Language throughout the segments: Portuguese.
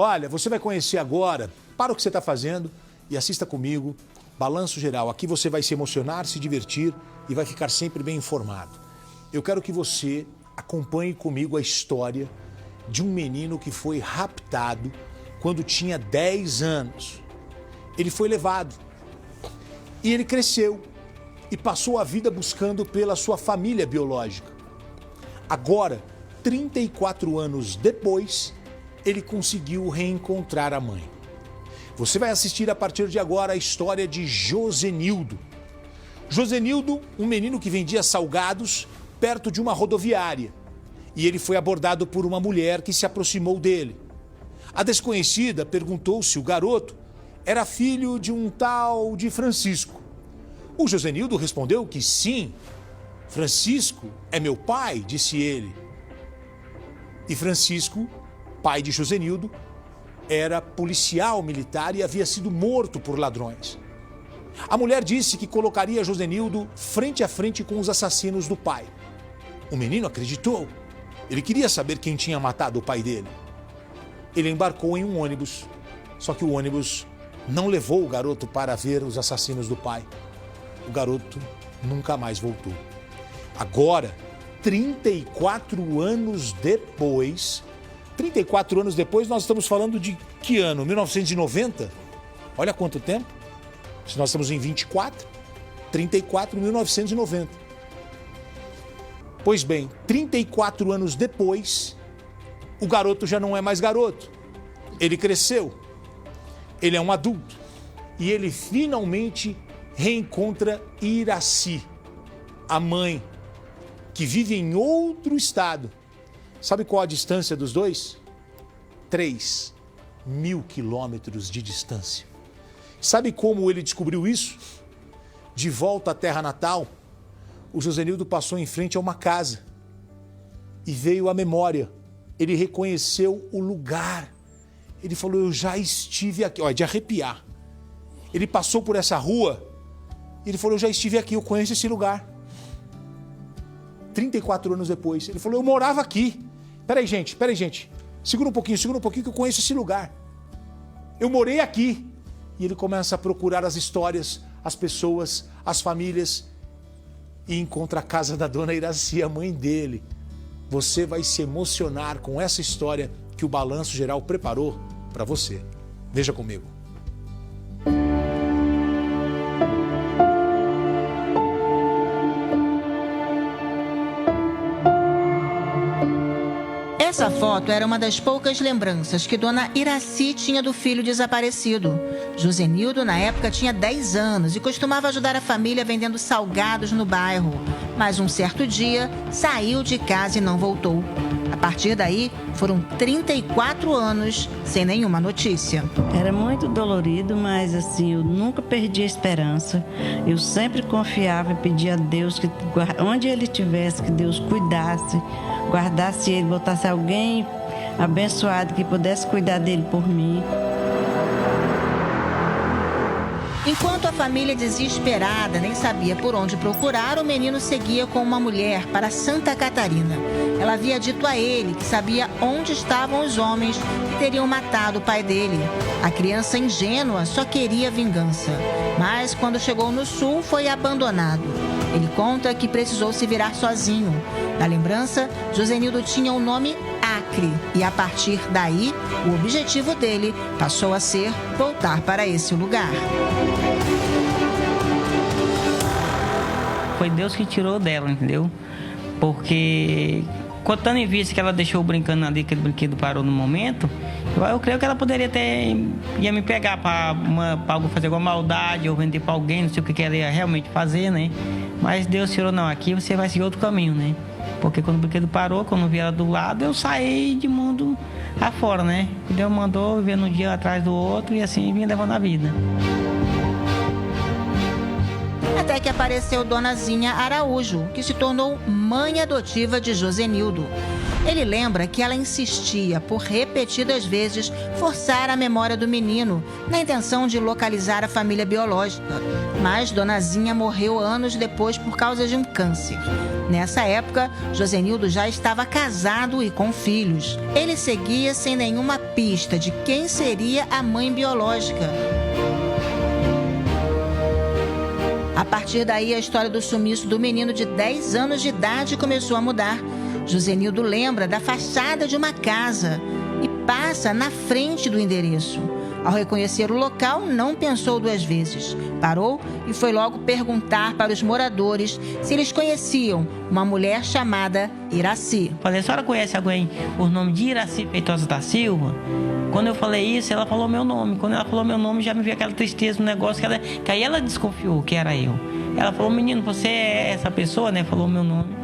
Olha, você vai conhecer agora, para o que você está fazendo e assista comigo, Balanço Geral. Aqui você vai se emocionar, se divertir e vai ficar sempre bem informado. Eu quero que você acompanhe comigo a história de um menino que foi raptado quando tinha 10 anos. Ele foi levado e ele cresceu e passou a vida buscando pela sua família biológica. Agora, 34 anos depois, ele conseguiu reencontrar a mãe. Você vai assistir a partir de agora a história de Josenildo. Josenildo, um menino que vendia salgados perto de uma rodoviária. E ele foi abordado por uma mulher que se aproximou dele. A desconhecida perguntou se o garoto era filho de um tal de Francisco. O Josenildo respondeu que sim. Francisco é meu pai, disse ele. E Francisco, pai de Josenildo, era policial militar e havia sido morto por ladrões. A mulher disse que colocaria Josenildo frente a frente com os assassinos do pai. O menino acreditou. Ele queria saber quem tinha matado o pai dele. Ele embarcou em um ônibus, só que o ônibus não levou o garoto para ver os assassinos do pai. O garoto nunca mais voltou. Agora, 34 anos depois, nós estamos falando de que ano? 1990? Olha quanto tempo. Se nós estamos em 34, 1990. Pois bem, 34 anos depois, o garoto já não é mais garoto. Ele cresceu. Ele é um adulto. E ele finalmente reencontra Iraci, a mãe, que vive em outro estado. Sabe qual a distância dos dois? 3.000 quilômetros de distância. Sabe como ele descobriu isso? De volta à terra natal, o Josenildo passou em frente a uma casa e veio à memória. Ele reconheceu o lugar. Ele falou, eu já estive aqui. Olha, de arrepiar. Ele passou por essa rua e ele falou, eu já estive aqui, eu conheço esse lugar. 34 anos depois, ele falou, eu morava aqui. Peraí, gente. Segura um pouquinho que eu conheço esse lugar. Eu morei aqui. E ele começa a procurar as histórias, as pessoas, as famílias e encontra a casa da dona Iraci, a mãe dele. Você vai se emocionar com essa história que o Balanço Geral preparou para você. Veja comigo. Essa foto era uma das poucas lembranças que dona Iraci tinha do filho desaparecido. Josenildo, na época, tinha 10 anos e costumava ajudar a família vendendo salgados no bairro. Mas um certo dia, saiu de casa e não voltou. A partir daí, foram 34 anos sem nenhuma notícia. Era muito dolorido, mas assim, eu nunca perdi a esperança. Eu sempre confiava e pedia a Deus que onde ele estivesse, que Deus cuidasse, guardasse ele, botasse alguém abençoado que pudesse cuidar dele por mim. Enquanto a família desesperada nem sabia por onde procurar, o menino seguia com uma mulher para Santa Catarina. Ela havia dito a ele que sabia onde estavam os homens que teriam matado o pai dele. A criança ingênua só queria vingança. Mas quando chegou no sul, foi abandonado. Ele conta que precisou se virar sozinho. Na lembrança, Josenildo tinha o nome Acre. E a partir daí, o objetivo dele passou a ser voltar para esse lugar. Foi Deus que tirou dela, entendeu? Porque, contando em vista que ela deixou brincando ali, aquele brinquedo parou no momento, eu creio que ela poderia ia me pegar para fazer alguma maldade ou vender para alguém, não sei o que ela ia realmente fazer, né? Mas Deus tirou, não, aqui você vai seguir outro caminho, né? Porque quando o brinquedo parou, quando eu vi ela do lado, eu saí de mundo afora, né? E Deus mandou viver um dia atrás do outro e assim vinha levando a vida. Até que apareceu Dona Zinha Araújo, que se tornou mãe adotiva de Josenildo. Ele lembra que ela insistia por repetidas vezes forçar a memória do menino, na intenção de localizar a família biológica. Mas Dona Zinha morreu anos depois por causa de um câncer. Nessa época, Josenildo já estava casado e com filhos. Ele seguia sem nenhuma pista de quem seria a mãe biológica. A partir daí, a história do sumiço do menino de 10 anos de idade começou a mudar. Josenildo lembra da fachada de uma casa e passa na frente do endereço. Ao reconhecer o local, não pensou duas vezes. Parou e foi logo perguntar para os moradores se eles conheciam uma mulher chamada Iraci. Falei, a senhora conhece alguém por nome de Iraci Feitosa da Silva? Quando eu falei isso, ela falou meu nome. Quando ela falou meu nome, já me veio aquela tristeza no negócio, que aí ela desconfiou que era eu. Ela falou, menino, você é essa pessoa, né? Falou meu nome.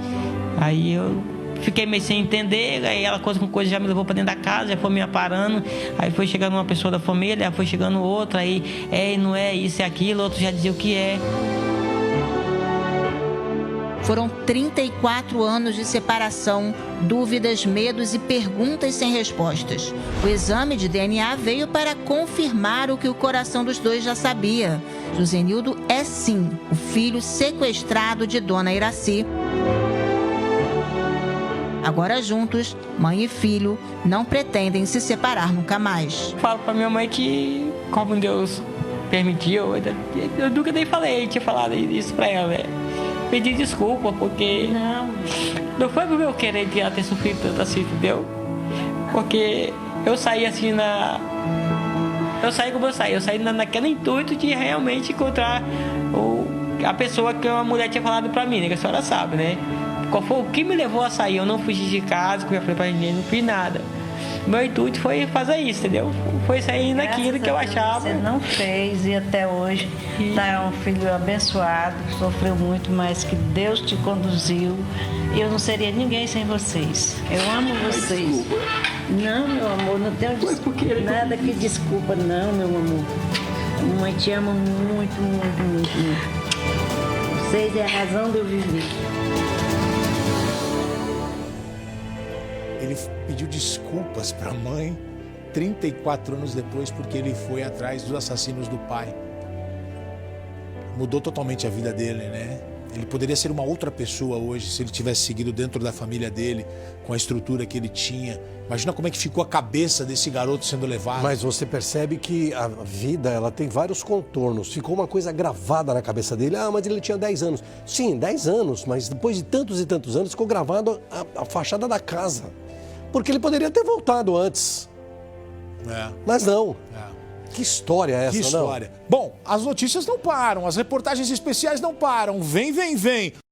Aí eu fiquei meio sem entender, aí ela coisa com coisa já me levou para dentro da casa, já foi me aparando, aí foi chegando uma pessoa da família, foi chegando outra, aí não é isso, é aquilo, outro já dizia o que é. Foram 34 anos de separação, dúvidas, medos e perguntas sem respostas. O exame de DNA veio para confirmar o que o coração dos dois já sabia. Josenildo é sim o filho sequestrado de Dona Iraci. Agora juntos, mãe e filho não pretendem se separar nunca mais. Falo pra minha mãe que, como Deus permitiu, eu nunca nem falei, tinha falado isso pra ela, né? Pedi desculpa, porque não foi pro meu querer de ela ter sofrido tanto assim, entendeu? Porque eu saí assim eu saí como eu saí naquele intuito de realmente encontrar a pessoa que uma mulher tinha falado pra mim, né? Que a senhora sabe, né? Qual foi o que me levou a sair? Eu não fugi de casa, como eu falei pra ninguém, não fiz nada. Meu intuito foi fazer isso, entendeu? Foi sair naquilo que eu achava. Você não fez e até hoje tá um filho abençoado, sofreu muito, mas que Deus te conduziu. Eu não seria ninguém sem vocês. Eu amo vocês. Não, meu amor, não tenho nada que desculpa, não, meu amor. A mamãe te ama muito, muito, muito, muito. Vocês é a razão de eu viver. Ele pediu desculpas para a mãe 34 anos depois porque ele foi atrás dos assassinos do pai. Mudou totalmente a vida dele, né? Ele poderia ser uma outra pessoa hoje se ele tivesse seguido dentro da família dele, com a estrutura que ele tinha. Imagina como é que ficou a cabeça desse garoto sendo levado. Mas você percebe que a vida, ela tem vários contornos. Ficou uma coisa gravada na cabeça dele. Ah, mas ele tinha 10 anos. Sim, 10 anos, mas depois de tantos e tantos anos ficou gravado a fachada da casa. Porque ele poderia ter voltado antes. Mas não. Que história é essa, Que história. não? Bom, as notícias não param, as reportagens especiais não param. Vem, vem, vem.